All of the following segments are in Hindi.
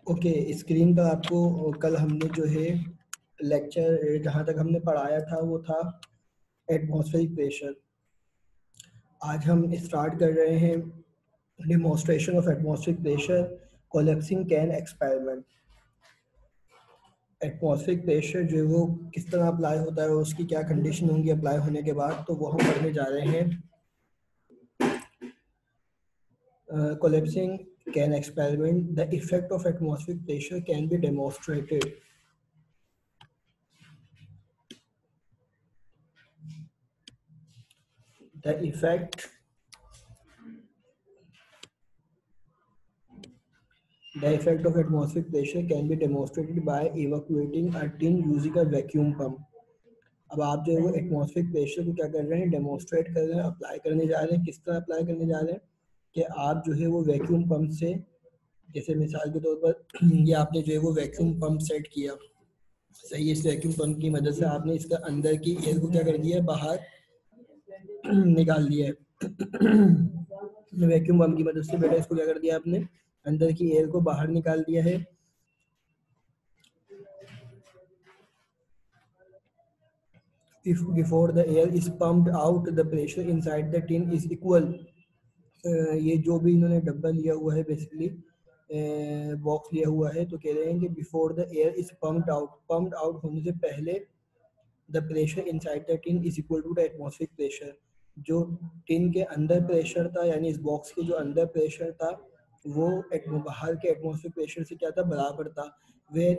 ओके, स्क्रीन पर आपको कल हमने जो है लेक्चर जहाँ तक हमने पढ़ाया था वो था एटमॉस्फेरिक प्रेशर। आज हम स्टार्ट कर रहे हैं demonstration of atmospheric pressure collapsing can experiment. Atmospheric pressure जो है वो किस तरह अप्लाई होता है और उसकी क्या कंडीशन होंगी अप्लाई होने के बाद, तो वो हम पढ़ने जा रहे हैं। Collapsing can experiment, the effect of atmospheric pressure can be demonstrated. The effect of atmospheric pressure can be demonstrated by evacuating a tin using a vacuum pump. अब आप जो है वो एटमॉस्फेरिक प्रेशर को क्या कर रहे हैं, डेमोन्स्ट्रेट कर रहे हैं, अप्लाई करने जा रहे हैं। किस तरह अप्लाई करने जा रहे हैं कि आप जो है वो वैक्यूम पंप से, जैसे मिसाल के तौर पर ये आपने जो है वो वैक्यूम पंप सेट किया, सही। इस वैक्यूम पंप की मदद से आपने इसका अंदर की एयर को क्या कर दिया है, बाहर निकाल दिया है। वैक्यूम पंप की मदद से बेटा इसको क्या कर दिया आपने, अंदर की एयर को बाहर निकाल दिया है। If before the air is pumped out, the pressure inside the tin is equal. ये जो भी इन्होंने डब्बा लिया हुआ है, बेसिकली बॉक्स लिया हुआ है, तो कह रहे हैं कि before the air is pumped out होने से पहले the pressure inside the tin is equal to the atmospheric pressure. जो टिन के अंदर प्रेशर था, यानी इस बॉक्स के जो अंदर प्रेशर था, वो बाहर के एटमॉस्फेरिक प्रेशर से क्या था, बराबर था। when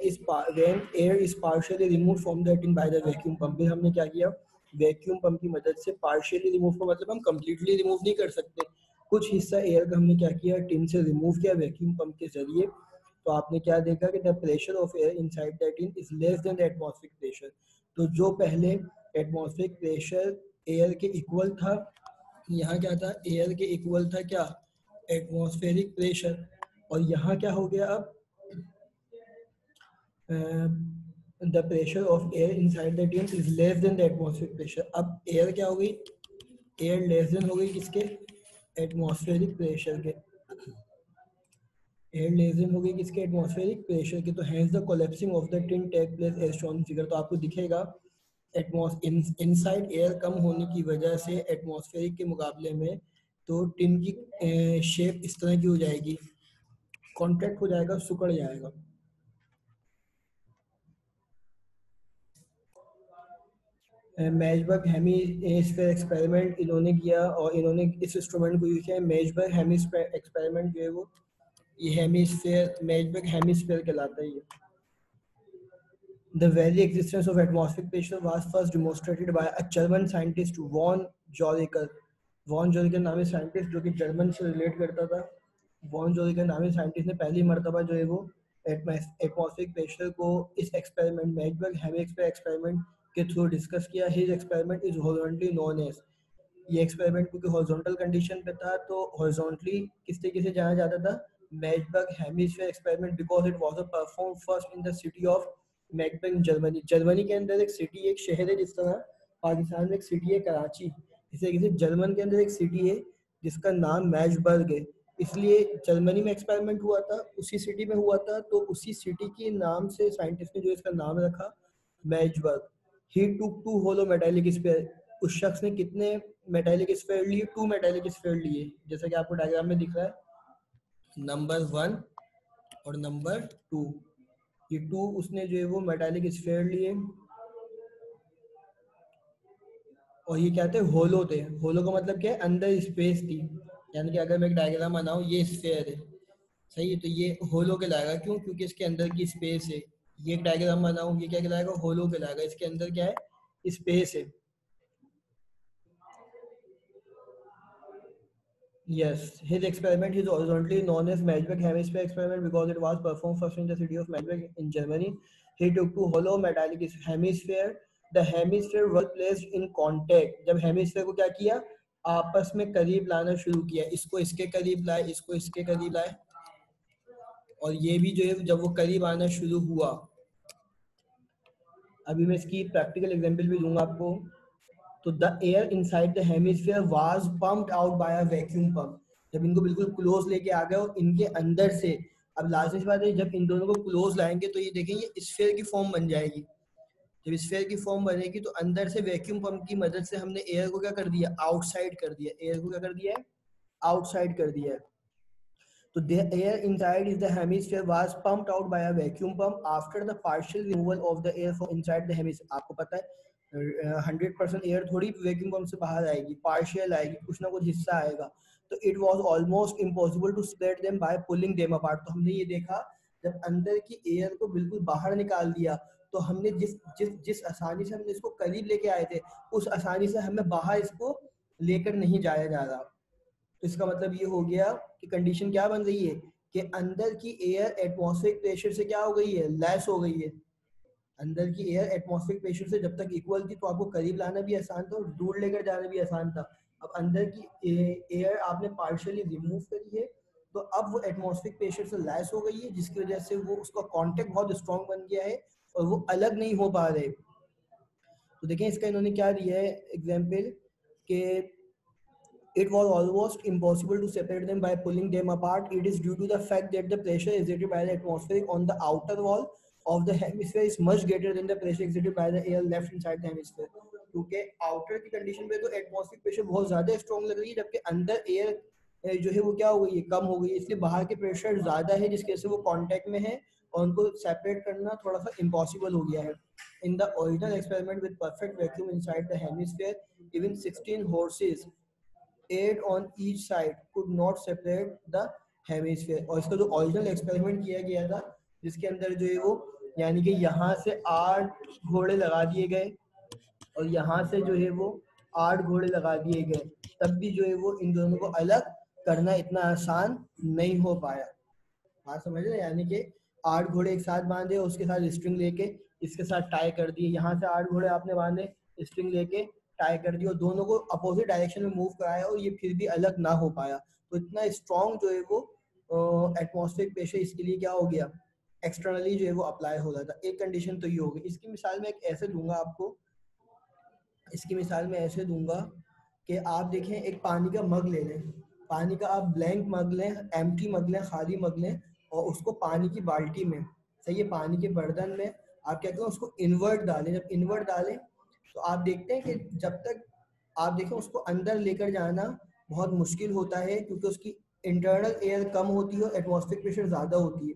air is partially removed from the tin by the vacuum pump, फिर हमने क्या किया, वैक्यूम पंप की मदद से पार्शियली रिमूव का मतलब हम कंप्लीटली रिमूव नहीं कर सकते, कुछ हिस्सा एयर का हमने क्या किया, टिन से रिमूव किया वैक्यूम पंप के जरिए। तो आपने क्या देखा कि the pressure of air inside the tin is less than the atmospheric pressure. तो जो पहले एटमॉस्फेरिक प्रेशर एयर के इक्वल था, यहाँ क्या था, एयर के इक्वल था क्या, एटमॉस्फेरिक प्रेशर, और यहाँ क्या हो गया अब, the pressure of air inside the tin is less than the atmospheric pressure. अब एयर क्या हो गई, एयर लेस देन हो गई किसके, एटमॉस्फेरिक प्रेशर के। एयर लेस देन हो गई किसके, एटमॉस्फेरिक प्रेशर के। तो hence the collapsing of the tin take place as shown figure. तो आपको दिखेगा इनसाइड एयर कम होने की वजह से एटमॉस्फेरिक के मुकाबले में तो टिन की शेप इस तरह की हो जाएगी, कॉन्ट्रैक्ट हो जाएगा, सुकड़ जाएगा। मेजबर्ग हेमीस्फीयर एक्सपेरिमेंट इन्होंने किया, और इन्होंने इस इंस्ट्रूमेंट को यूज किया। मेजबर्ग हेमीस्फीयर एक्सपेरिमेंट जो है वो, ये हेमीस्फीयर, मेजबर्ग हेमीस्फीयर कहलाता है ये। The very existence of atmospheric pressure was first demonstrated by a German scientist von Zolliger. Von Zolliger नामी साइंटिस्ट जो कि जर्मन से रिलेट करता था। वॉन जोलिकर नामी साइंटिस्ट ने पहली मरतबा जो है वो एटमॉस्फेरिक प्रेशर को इस एक्सपेरिमेंट, मेजबर्ग हेमीस्फीयर एक्सपेरिमेंट के थ्रू डिस्कस किया। His experiment is horizontally known as, ये एक्सपेरिमेंट क्योंकि हॉरिजॉन्टल कंडीशन पे था तो हॉरिजॉन्टली किस तरीके से जाना जाता था, Magdeburg hemisphere experiment, because it was perform first in the city of Magdeburg Germany. Germany के अंदर एक सिटी, एक शहर है, जिस तरह पाकिस्तान में एक सिटी है कराची, इस तरीके से जर्मन के अंदर एक सिटी है जिसका नाम मैजबर्ग है। इसलिए जर्मनी में एक्सपेरिमेंट हुआ था, उसी सिटी में हुआ था, तो उसी सिटी के नाम से साइंटिस्ट ने जो इसका नाम रखा मैजबर्ग। ही टूक टू होलो मेटालिक स्फीयर, उस शख्स ने कितने मेटालिक स्फीयर लिए, 2 मेटालिक स्फीयर लिए, जैसा कि आपको डायग्राम में दिख रहा है, नंबर 1 और नंबर 2। ये 2 उसने जो है वो मेटालिक स्फीयर लिए, और ये क्या थे, होलो थे। होलो का मतलब क्या है, अंदर स्पेस थी, यानी कि अगर मैं एक डायग्राम बनाऊं, ये स्फीयर है, सही है, तो ये होलो कहलाएगा। क्यों, क्योंकि इसके अंदर की स्पेस है। ये एक डायग्राम बनाऊं, ये क्या कहलाएगा, होलो कहलाएगा, इसके अंदर क्या है, स्पेस है। Yes, his experiment is horizontally known as Maisberg hemisphere experiment because it was performed first in the city of Maisberg in Germany. He took two hollow metallic hemisphere. The hemisphere were placed in contact. जब hemisphere को क्या किया, आपस में करीब लाना शुरू किया, इसको इसके करीब लाए, इसको इसके करीब लाए, और ये भी जो है जब वो करीब आना शुरू हुआ, अभी मैं इसकी प्रैक्टिकल एग्जांपल भी दूंगा आपको। तो the air inside the hemisphere was pumped out by a vacuum pump. जब इनको बिल्कुल क्लोज लेके आ गए और इनके अंदर से अब लास्ट बात है, जब इन दोनों को क्लोज लाएंगे तो ये देखेंगे स्फीयर की फॉर्म बन जाएगी। जब स्फीयर की फॉर्म बनेगी तो अंदर से वैक्यूम पंप की मदद से हमने एयर को क्या कर दिया, आउटसाइड कर दिया, एयर को क्या कर दिया है, आउटसाइड कर दिया है। So the air inside is the hemisphere was pumped out by a vacuum pump after the partial removal of the air from inside the hemisphere. आपको पता है 100% एयर थोड़ी वैक्यूम पंप से बाहर आएगी, पार्शियल आएगी, कुछ ना कुछ हिस्सा आएगा। तो it was almost impossible to split them by pulling them apart. तो हमने ये देखा जब अंदर की एयर को बिल्कुल बाहर निकाल दिया तो हमने जिस जिस जिस आसानी से हमने इसको करीब लेके आए थे उस आसानी से हमें बाहर इसको लेकर नहीं जाया जा रहा। तो इसका मतलब ये हो गया कि कंडीशन क्या बन रही है कि अंदर की एयर एटमॉस्फेरिक प्रेशर से क्या हो गई है, लेस हो गई है। अंदर की एयर एटमॉस्फेरिक प्रेशर से जब तक इक्वल थी तो आपको करीब लाना भी आसान था और दूर लेकर जाना भी आसान था। अब अंदर की एयर आपने पार्शियली रिमूव करी है तो अब वो एटमॉस्फेरिक प्रेशर से लेस हो गई है, जिसकी वजह से वो उसका कांटेक्ट बहुत स्ट्रॉन्ग बन गया है और वो अलग नहीं हो पा रहे। तो देखें इसका इन्होंने क्या दिया है एग्जाम्पल के it was almost impossible to separate them by pulling them apart. It is due to the fact that the pressure exerted by the atmosphere on the outer wall of the hemisphere is much greater than the pressure exerted by the air left inside the hemisphere. क्योंकि आउटर की कंडीशन पे तो एटमॉस्फेरिक प्रेशर बहुत ज्यादा स्ट्रॉन्ग लग रही है, जबकि अंदर एयर जो है वो क्या हो गई है, कम हो गई है, इसलिए बाहर के प्रेशर ज्यादा है जिसकी वजह से वो कांटेक्ट में है और उनको सेपरेट करना थोड़ा सा इम्पॉसिबल हो गया है। In the original experiment with perfect vacuum inside the hemisphere, even 16 horses 8 on each side could not separate the hemisphere। और इसका जो ओरिजिनल एक्सपेरिमेंट किया गया था जिसके अंदर जो है वो यानी कि यहाँ से 8 घोड़े लगा दिए गए और यहाँ से जो है वो 8 घोड़े लगा दिए गए, तब भी जो है वो इन दोनों को अलग करना इतना आसान नहीं हो पाया। बात समझ रहे, यानी कि 8 घोड़े एक साथ बांधे और उसके साथ स्ट्रिंग लेके इसके साथ टाई कर दिए, यहाँ से 8 घोड़े आपने बांधे स्ट्रिंग लेके टाई कर दिए और दोनों को अपोजिट डायरेक्शन में मूव कराया और ये फिर भी अलग ना हो पाया। तो इतना स्ट्रॉन्ग जो है वो एटमॉस्फेरिक प्रेशर इसके लिए क्या हो गया, एक्सटर्नली जो है वो अप्लाई हो रहा था। एक कंडीशन तो ये हो गई। इसकी मिसाल मैं एक ऐसे दूंगा आपको, इसकी मिसाल मैं ऐसे दूंगा कि आप देखें एक पानी का मग ले लें, पानी का आप ब्लैंक मग लें, एम्प्टी मग लें, खाली मग लें और उसको पानी की बाल्टी में, सही है, पानी के बर्तन में आप क्या करें उसको इन्वर्ट डालें। जब इन्वर्ट डालें तो आप देखते हैं कि जब तक आप देखें उसको अंदर लेकर जाना बहुत मुश्किल होता है क्योंकि उसकी इंटरनल एयर कम होती है और एटमॉस्फेरिक प्रेशर ज़्यादा होती है,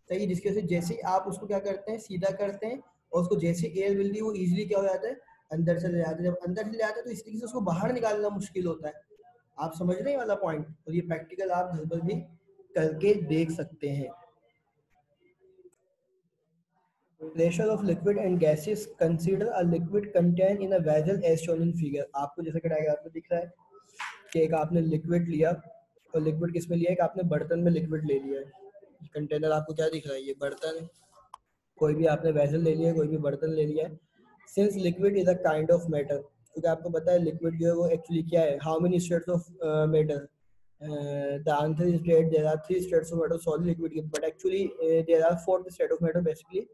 सही। जिसकी वजह से जैसे ही आप उसको क्या करते हैं सीधा करते हैं और उसको जैसे एयर मिलती है वो ईजिली क्या हो जाता है, अंदर से ले जाते हैं। जब अंदर से ले जाते हैं तो इस तरीके से उसको बाहर निकालना मुश्किल होता है। आप समझ रहे हैं वाला पॉइंट, और ये प्रैक्टिकल आप घर पर भी करके देख सकते हैं। Pressure of liquid and gases. Consider a liquid contained in a vessel as shown in figure। आपको जैसे कि डायग्राम में दिख रहा है कि एक आपने लिक्विड लिया और लिक्विड किस में लिया है, कि आपने बर्तन में लिक्विड ले लिया है। कंटेनर आपको क्या दिख रहा है, ये बर्तन है। कोई भी आपने वेसल ले लिया है, कोई भी बर्तन ले लिया है। Since liquid is a kind of matter, क्योंकि आपको पता है लिक्विड जो है वो एक्चुअली क्या है, how many states of matter, the answer is that there are 3 states of matter, solid liquid, but actually there are 4 state of matter basically.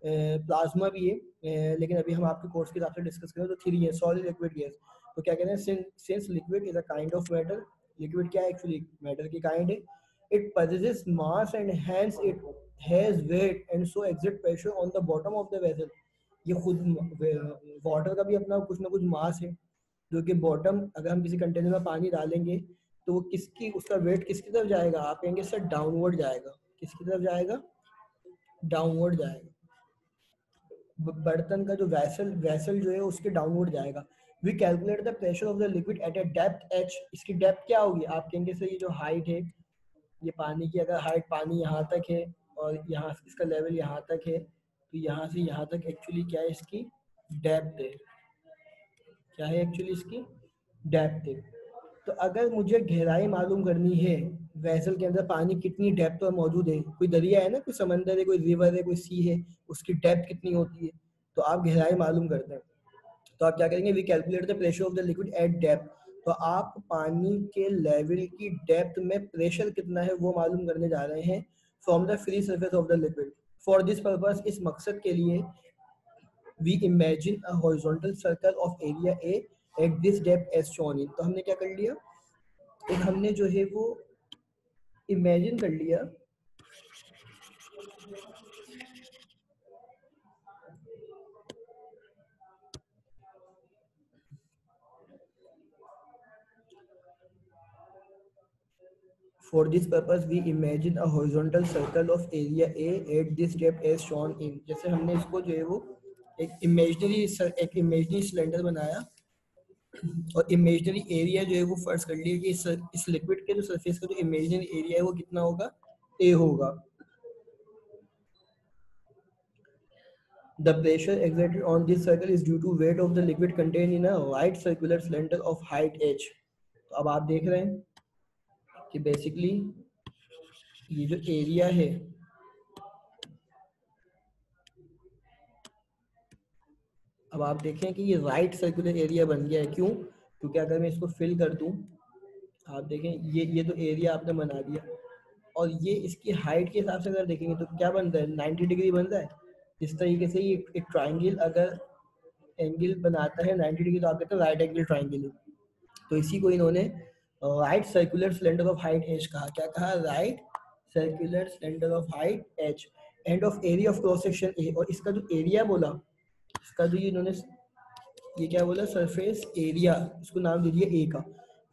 Plasma भी है, लेकिन अभी हम आपके कोर्स के हिसाब से डिस्कस करें तो 3 है, सॉलिड लिक्विड गैस। तो क्या कहते हैं, since liquid is a kind of matter, liquid क्या है एक्चुअली मैटर की काइंड है। It possesses mass and hence it has weight and so exert pressure on the bottom of the vessel। ये खुद वाटर का भी अपना कुछ ना कुछ मास है जो कि बॉटम, अगर हम किसी कंटेनर में पानी डालेंगे तो वो किसकी, उसका वेट किसकी तरफ जाएगा, आप कहेंगे सर डाउनवर्ड जाएगा। किसकी तरफ जाएगा, डाउनवर्ड जाएगा। बर्तन का जो वैसल वैसल जो है उसके डाउनवर्ड जाएगा। We calculate the pressure of the liquid at a depth h। इसकी डेप्थ क्या होगी, आप कहेंगे सर ये जो हाइट है, ये पानी की अगर हाइट पानी यहाँ तक है और यहाँ इसका लेवल यहाँ तक है तो यहाँ से यहाँ तक एक्चुअली क्या है, इसकी डेप्थ है। क्या है एक्चुअली इसकी डेप्थ है। तो अगर मुझे गहराई मालूम करनी है, वेसल के अंदर पानी कितनी डेप्थ पर मौजूद है, कोई दरिया है ना, कोई समंदर है, कोई रिवर है, कोई सी है, उसकी डेप्थ कितनी होती है तो आप गहराई मालूम करते हैं। तो आप क्या करेंगे, we calculate the pressure of the liquid at depth. तो आप पानी के लेवल की डेप्थ में प्रेशर कितना है वो मालूम करने जा रहे हैं from the free surface of the liquid. For this purpose, इस मकसद के लिए, we imagine a horizontal circle of area A at this depth as shown in. तो हमने क्या कर लिया, एक हमने जो है वो इमेजिन कर लिया For this purpose, we imagine a horizontal circle of area A at this depth as shown in. जैसे हमने इसको जो है वो एक इमेजनरी सिलेंडर बनाया और इमेजनरी एरिया जो है वो फर्ज कर लिया कि इस लिक्विड के जो सरफेस का जो इमेजनरी एरिया है वो कितना होगा, A होगा. The pressure exerted on this circle is due to weight of the liquid contained in a right circular cylinder of height h. तो अब आप देख रहे हैं कि बेसिकली ये जो एरिया है, अब आप देखें कि ये राइट सर्कुलर एरिया बन गया है. क्यों? क्योंकि अगर मैं इसको फिल कर दूं, आप देखें ये तो एरिया आपने बना दिया और ये इसकी हाइट के हिसाब से अगर देखेंगे तो क्या बनता है, 90 डिग्री बनता है. इस तरीके से ये एक ट्राइंगल अगर एंगल बनाता है 90 डिग्री तो आप कहते हैं राइट एंगल ट्राइंगल. तो इसी को इन्होंने right circular cylinder of height H कहा. क्या कहा? Right circular cylinder of height H end of area of cross section A. और इसका जो एरिया बोला, इसका जो इन्होंने ये क्या बोला, सरफेस एरिया, इसको नाम दे दिया ए का.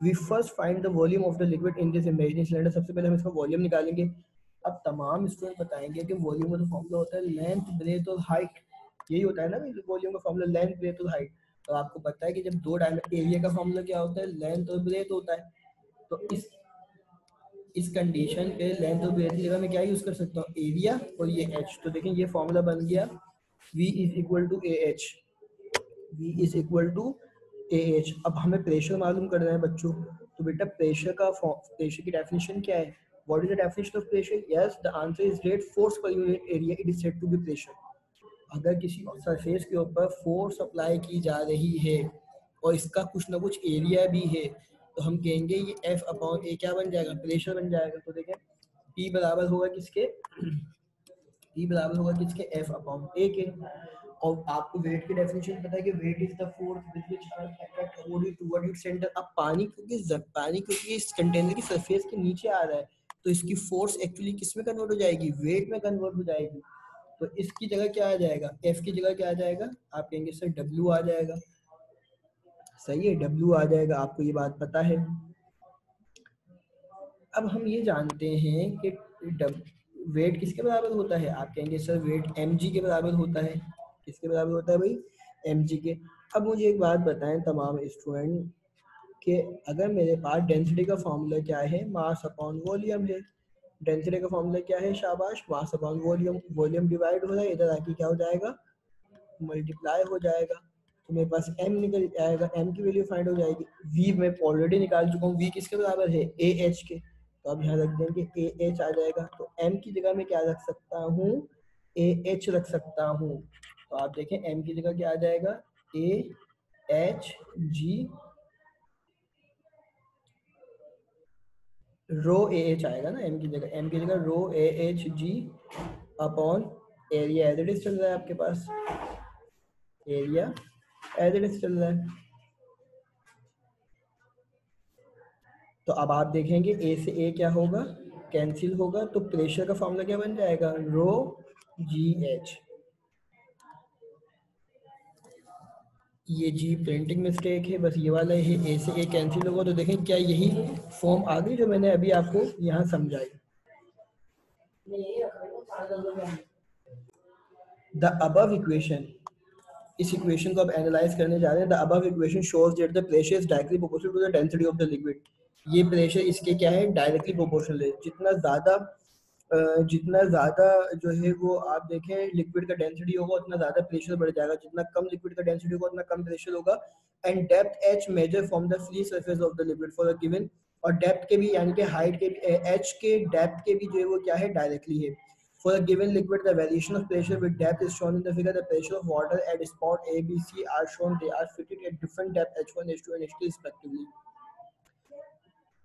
We first find the volume of the liquid in this imaginary cylinder. सबसे पहले हम इसका वॉल्यूम निकालेंगे. अब तमाम स्टूडेंट बताएंगे कि वॉल्यूम का जो फॉर्मूला होता है लेंथ, ब्रेथ और हाइट. यही होता है ना वॉल्यूम का फॉर्मूला, लेंथ, ब्रेथ और हाइट. तो आपको पता है कि जब दो डायमीटर एरिया का फॉर्मूला क्या होता है, लेंथ और ब्रेथ होता है. तो इस कंडीशन पे लेंथ और ब्रेथ की जगह मैं क्या यूज कर सकता हूँ, एरिया और ये एच. तो देखें ये फॉर्मूला बन गया V is equal to A H. V is equal to A H. अब हमें प्रेशर मालूम करना है बच्चों. तो बेटा प्रेशर की डेफिनेशन क्या है? What is the definition of pressure? Yes, the answer is rate force per unit area. It is said to be pressure. अगर किसी सरफेस के ऊपर फोर्स अप्लाई की जा रही है और इसका कुछ ना कुछ एरिया भी है तो हम कहेंगे ये F अपॉन ए क्या बन जाएगा, प्रेशर बन जाएगा. तो देखें P बराबर होगा किसके, P बराबर होगा किसके, F अपॉन ए के. और आपको वेट की डेफिनेशन पता है कि weight is the force with which earth attract a body toward its centre. अब पानी क्योंकि इस कंटेनर की सरफेस के नीचे आ रहा है तो इसकी फोर्स एक्चुअली किस में कन्वर्ट हो जाएगी, वेट में कन्वर्ट हो जाएगी. तो इसकी जगह क्या आ जाएगा, F की जगह क्या आ जाएगा, आप कहेंगे सर W आ जाएगा. सही है, W आ जाएगा. आपको ये बात पता है. अब हम ये जानते हैं कि वेट किसके बराबर होता है. आप कहेंगे सर वेट mg के बराबर होता है. किसके बराबर होता है भाई, mg के. अब मुझे एक बात बताएं तमाम स्टूडेंट कि अगर मेरे पास डेंसिटी का फॉर्मूला क्या है, मास अपॉन वॉल्यूम है. डेंसिटी का फॉर्मूला क्या है, शाबाश, mass upon volume. Volume divide हो रहा है, इधर आके क्या हो जाएगा, मल्टीप्लाई हो जाएगा. तो मेरे पास m निकल आएगा, m की वैल्यू फाइंड हो जाएगी. v मैं ऑलरेडी निकाल चुका हूँ, v किसके बराबर है, ए एच के. तो अब यहाँ रख देंगे ए एच आ जाएगा. तो m की जगह मैं क्या रख सकता हूँ, ए एच रख सकता हूँ. तो आप देखें m की जगह क्या आ जाएगा, ए H ji row A H आएगा ना. m की जगह rho A H G upon area as it is चल रहा है आपके पास, एरिया एज इट इज चल रहा है. तो अब आप देखेंगे ए से ए क्या होगा, कैंसिल होगा. तो प्रेशर का फॉर्मूला क्या बन जाएगा, रो जी एच. ये जी प्रिंटिंग मिस्टेक है, बस ये वाला है, ए से ए कैंसिल होगा. तो देखें क्या यही फॉर्म आ गई जो मैंने अभी आपको यहाँ समझाई. द अबव इक्वेशन, इस इक्वेशन को अब एनालाइज करने जा रहे हैं. The above equation shows that the pressure is directly proportional to the density of the liquid. ये प्रेशर इसके क्या है, डायरेक्टली प्रोपोर्शनल है. जितना ज़्यादा जो है वो आप देखें लिक्विड का डेंसिटी होगा उतना ज़्यादा प्रेशर बढ़ जाएगा. जितना कम लिक्विड का डेंसिटी होगा उतना कम प्रेशर होगा. And depth H measure from the free surface of the liquid for a given. और डेप्थ के भी यानी कि हाइट के भी, एच के डेप्थ के भी जो है वो क्या है, डायरेक्टली है. For a given liquid, the variation of pressure with depth is shown in the figure. The pressure of water at spot A, B, C are shown. They are fitted at different depth H1, H2 and H3 respectively.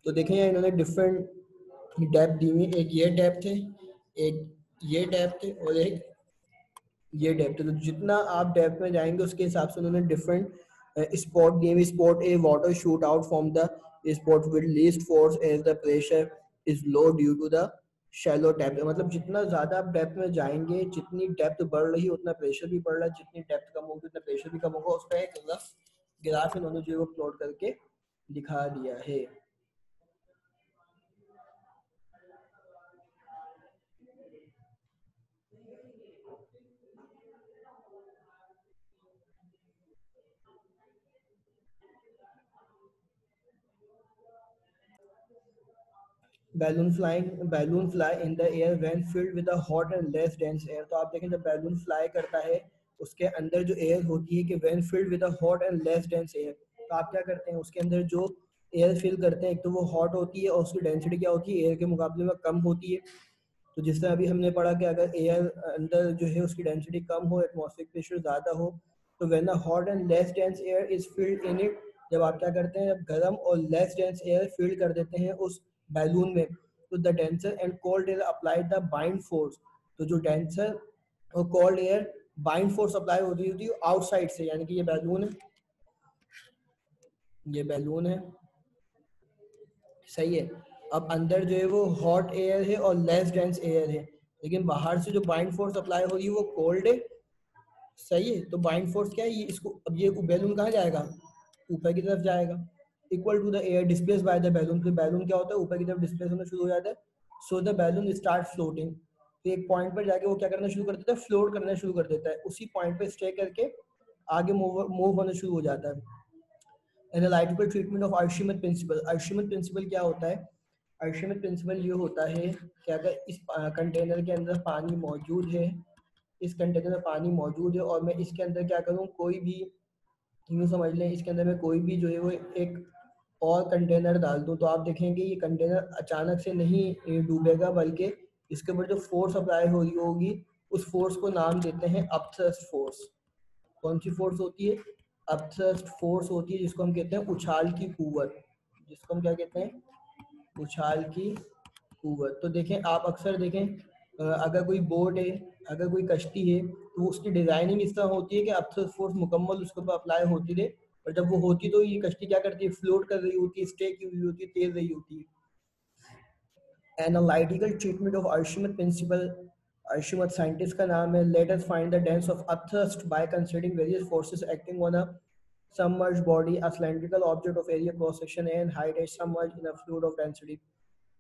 तो देखें इन्होंने डिफरेंट डेप्थ दी हुई. एक ये डेप्थ है, एक ये डेप्थ है और एक ये डेप्थ है. तो जितना आप डेप्थ में जाएंगे उसके हिसाब से उन्होंने डिफरेंट स्पॉट दी हुई. Spot A water shoot out from the spot with least force as the pressure is low due to the shallow depth. मतलब जितना ज्यादा आप डेप्थ में जाएंगे, जितनी डेप्थ बढ़ रही है उतना प्रेशर भी बढ़ रहा है, जितनी डेप्थ कम होगी उतना प्रेशर भी कम होगा. उसका एक रफ ग्राफ इन्होंने जो है वो प्लॉट करके दिखा दिया है. Balloon fly in the air when filled with a hot and less dense air. तो आप देखें जब बैलून फ्लाई करता है उसके अंदर जो एयर होती है कि when filled with a hot and less dense air, तो आप क्या करते हैं उसके अंदर जो एयर फिल करते हैं एक तो वो हॉट होती है और उसकी डेंसिटी क्या होती है एयर के मुकाबले में कम होती है। तो जिस तरह अभी हमने पढ़ा कि अगर एयर अंदर जो है उसकी डेंसिटी कम हो, एटमॉस्फेरिक प्रेशर ज़्यादा हो, तो when a hot and less dense air is filled in it, जब आप क्या करते हैं जब गर्म और लेस डेंस एयर फिल कर देते हैं उस बैलून में, तो the denser and cold air apply the bind force. तो जो डेंसर और cold air bind force apply होती है आउटसाइड से, यानी कि ये बैलून है, ये बैलून है, सही है। अब अंदर जो है वो हॉट एयर है और लेस डेंस एयर है, लेकिन बाहर से जो बाइंड फोर्स अप्लाई हो रही है वो कोल्ड है, सही है। तो बाइंड फोर्स क्या है, ये इसको अब ये बैलून कहाँ जाएगा, ऊपर की तरफ जाएगा, equal to the air displace by the balloon. फिर बैलून क्या होता है ऊपर की तरफ डिस्प्लेस होना शुरू हो जाता है, so the balloon start floating. तो एक पॉइंट पर जाके वो क्या करना शुरू कर देता है, फ्लोट करना शुरू कर देता है, उसी पॉइंट पे स्टे करके आगे मूव होना शुरू हो जाता है। Analytical treatment of Archimedes principle. Archimedes principle क्या होता है, आर्शिमिड प्रिंसिपल ये होता है कि अगर इस कंटेनर के अंदर पानी मौजूद है, इस कंटेनर में पानी मौजूद है और मैं इसके अंदर क्या करूँ, कोई भी यूँ समझ लें इसके अंदर मैं कोई भी जो है वो एक और कंटेनर डाल दूँ, तो आप देखेंगे ये कंटेनर अचानक से नहीं डूबेगा, बल्कि इसके ऊपर जो फोर्स अप्लाई हो रही होगी उस फोर्स को नाम देते हैं अपथ्रस्ट फोर्स। कौन सी फोर्स होती है, अपथ्रस्ट फोर्स होती है, जिसको हम कहते हैं उछाल की कुव्वत, जिसको हम क्या कहते हैं, उछाल की कुव्वत। तो देखें आप अक्सर देखें अगर कोई बोट है, अगर कोई कश्ती है, तो उसकी डिजाइनिंग इस तरह होती है कि अपथ्रस्ट फोर्स मुकम्मल उसके ऊपर अप्लाई होती रहे, और जब वो होती तो ये कश्ती क्या करती है, फ्लोट कर रही होती है, स्टे की हुई होती है, तैर रही होती है। Analytical treatment of Archimedes principle. Archimedes scientist का नाम है। Let us find the dens of upthrust by considering various forces acting on a submerged body, a cylindrical object of area cross section and height is submerged in a fluid of density।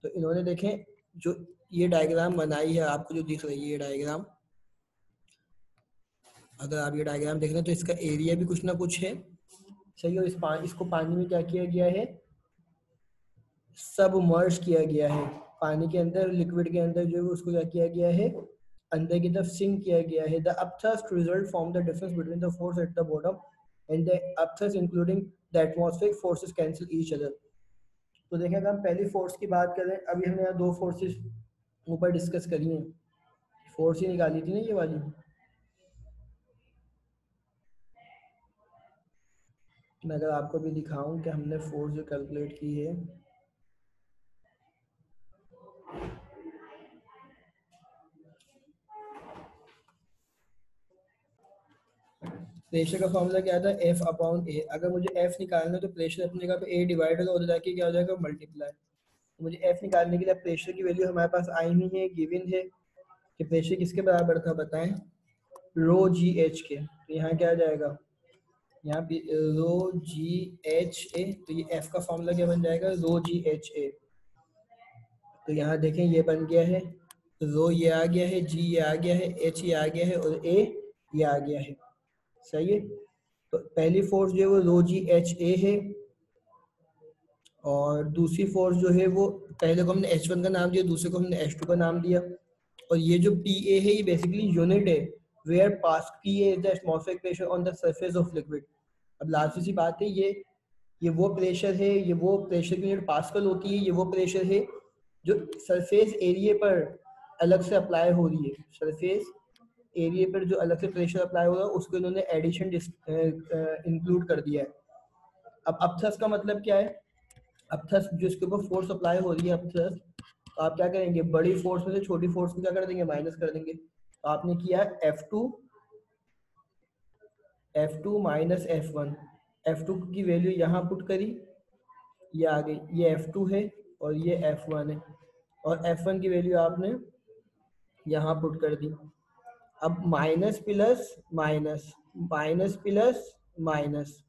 तो इन्होंने देखें जो ये डायग्राम बनाई है, आपको जो दिख रही है ये डायग्राम, अगर आप ये डायग्राम देख रहे हैं तो इसका एरिया भी कुछ ना कुछ है, सही है। इसको पानी में क्या किया गया है, सबमर्ज किया गया है, पानी के अंदर लिक्विड के अंदर जो है उसको क्या किया गया है, अंदर की तरफ सिंक किया गया है। The upthrust result from the difference between the force at the bottom and the upthrust including the atmospheric forces cancel each other. तो देखें अगर हम पहली फोर्स की बात करें, अभी हमने यहाँ दो फोर्सेस ऊपर डिस्कस करी हैं, फोर्स ही निकाली थी ना ये वाली। मैं अगर आपको भी दिखाऊं कि हमने फोर्स जो कैलकुलेट की है, प्रेशर का फॉर्मूला क्या था, एफ अपॉन ए। अगर मुझे एफ निकालना है तो प्रेशर अपनी जगह पे ए डिवाइडेड हो जाके क्या हो जाएगा, मल्टीप्लाई। तो मुझे एफ निकालने के लिए प्रेशर की वैल्यू हमारे पास आई हुई है, गिवन है कि प्रेशर किसके बराबर था बताएं, रो जी एच के। तो यहाँ क्या आ जाएगा, यहाँ पे रो जी एच ए, तो ये एफ का फॉर्मूला क्या बन जाएगा, रो जी एच ए। तो यहाँ देखें ये बन गया है, रो ये आ गया है, जी ये आ गया है, एच ये आ गया है और ए ये आ गया है, सही है। तो पहली फोर्स जो है वो रो जी एच ए है, और दूसरी फोर्स जो है वो पहले को हमने H1 का नाम दिया, दूसरे को हमने H2 का नाम दिया। और ये जो PA है ये बेसिकली यूनिट है, where pass PA is the atmospheric pressure on the surface of liquid. अब लास्ट सी बात है, ये वो प्रेशर है, ये वो प्रेशर की यूनिट पास्कल होती है, ये वो प्रेशर है जो सरफेस एरिया पर अलग से अप्लाई हो रही है, सरफेस एरिया पर जो अलग से प्रेशर अप्लाई हो रहा है उसको इन्होंने एडिशन इंक्लूड कर दिया है। अब अपथस का मतलब क्या है, अपथस जो इसके ऊपर फोर्स अप्लाई हो रही है अपथस, तो आप क्या करेंगे, बड़ी फोर्स में से छोटी फोर्स को क्या कर देंगे, माइनस कर देंगे। तो आपने किया F2 माइनस F1, F2 की वैल्यू यहाँ पुट करी, ये आ गई, ये F2 है और ये F1 है, और F1 की वैल्यू आपने यहाँ पुट कर दी। अब minus plus minus, minus plus minus,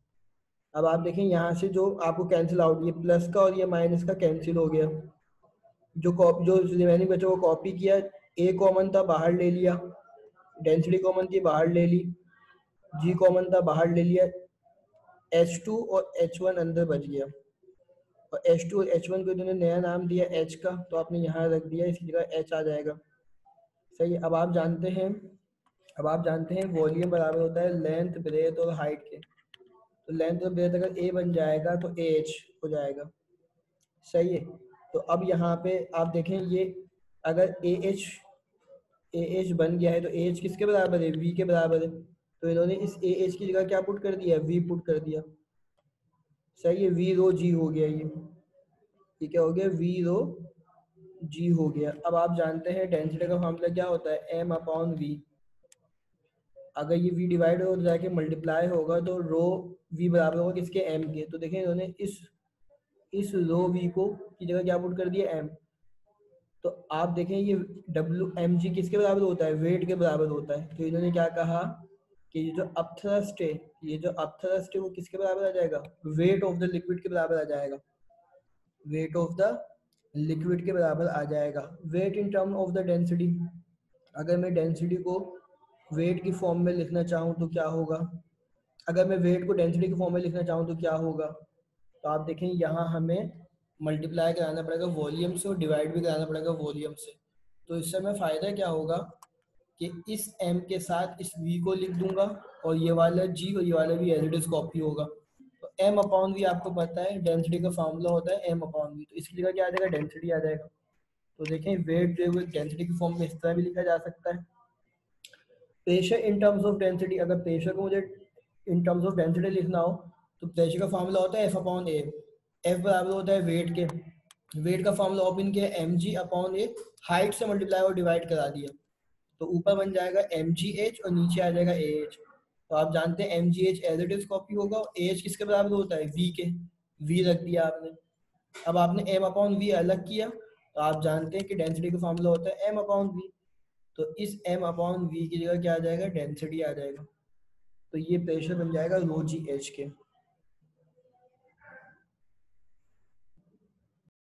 अब आप देखें यहाँ से जो आपको कैंसिल आउट, ये प्लस का और ये माइनस का कैंसिल हो गया, जो रिमेनिंग बचा वो कॉपी किया, ए कॉमन था बाहर ले लिया, डेंसिटी कॉमन थी बाहर ले ली, जी कॉमन था बाहर ले लिया, H2 और H1 अंदर बच गया, और H2 और H1 को इन्होंने नया नाम दिया H का, तो आपने यहाँ रख दिया, इसकी जगह H आ जाएगा। सही है। अब आप जानते हैं वॉल्यूम बराबर होता है लेंथ ब्रेथ और हाइट के। तो लेंथ और ब्रेथ अगर ए बन जाएगा तो ए एच हो जाएगा। सही है। तो अब यहाँ पे आप देखें, ये अगर ए एच बन गया है तो ए एच किसके बराबर है, वी के बराबर है। तो इन्होंने इस ए एच की जगह क्या पुट कर दिया, वी पुट कर दिया। सही है। वी रो जी हो गया, ये क्या हो गया, वी रो जी हो गया। अब आप जानते हैं डेंसिटी का फॉर्मूला क्या होता है, एम अपॉन वी। अगर ये v डिवाइड हो जाके मल्टीप्लाई होगा तो रो v बराबर होगा किसके, m के। तो देखें इन्होंने इस रो v को की जगह क्या पुट कर दिया, m। तो आप देखें ये डब्ल्यू एम जी किसके बराबर होता है, वेट के बराबर होता है। तो इन्होंने क्या कहा कि ये जो अपथ्रस्ट है, वो किसके बराबर आ जाएगा, वेट ऑफ द लिक्विड के बराबर आ जाएगा, वेट ऑफ द लिक्विड के बराबर आ जाएगा। Weight in term of the density, अगर मैं डेंसिटी को वेट की फॉर्म में लिखना चाहूँ तो क्या होगा, अगर मैं वेट को डेंसिटी की फॉर्म में लिखना चाहूँ तो क्या होगा। तो आप देखें यहाँ हमें मल्टीप्लाई कराना पड़ेगा वॉल्यूम से और डिवाइड भी कराना पड़ेगा वॉल्यूम से। तो इससे हमें फ़ायदा क्या होगा कि इस m के साथ इस v को लिख दूंगा, और ये वाला g और ये वाला भी एज इट इज कॉपी होगा। तो m अपॉन वी आपको पता है डेंसिटी का फॉर्मूला होता है m अपॉन वी, तो इसकी जगह क्या आ जाएगा, डेंसिटी आ जाएगा। तो देखें वेट जो है डेंसिटी की फॉर्म में इस तरह भी लिखा जा सकता है। Pressure in terms of density, अगर प्रेशर को मुझे इन टर्म्स ऑफ डेंसिटी लिखना हो तो प्रेशर का फॉर्मूला होता है एफ अपॉन ए। एफ बराबर होता है वेट के, वेट का फॉर्मूला ओपन किया एम जी अपॉन ए, हाइट से मल्टीप्लाई और डिवाइड करा दिया, तो ऊपर बन जाएगा एम जी एच और नीचे आ जाएगा ए एच। तो आप जानते हैं M G H as it is copy होगा, और ए एच किसके बराबर होता है, वी के, वी रख दिया आपने। अब आपने एम अपॉन वी अलग किया, तो आप जानते हैं कि डेंसिटी का फॉर्मूला होता है एम अपॉन वी। तो इस m अपॉन वी की जगह क्या आ जाएगा, डेंसिटी आ जाएगा। तो ये प्रेशर बन जाएगा रो जी एच के।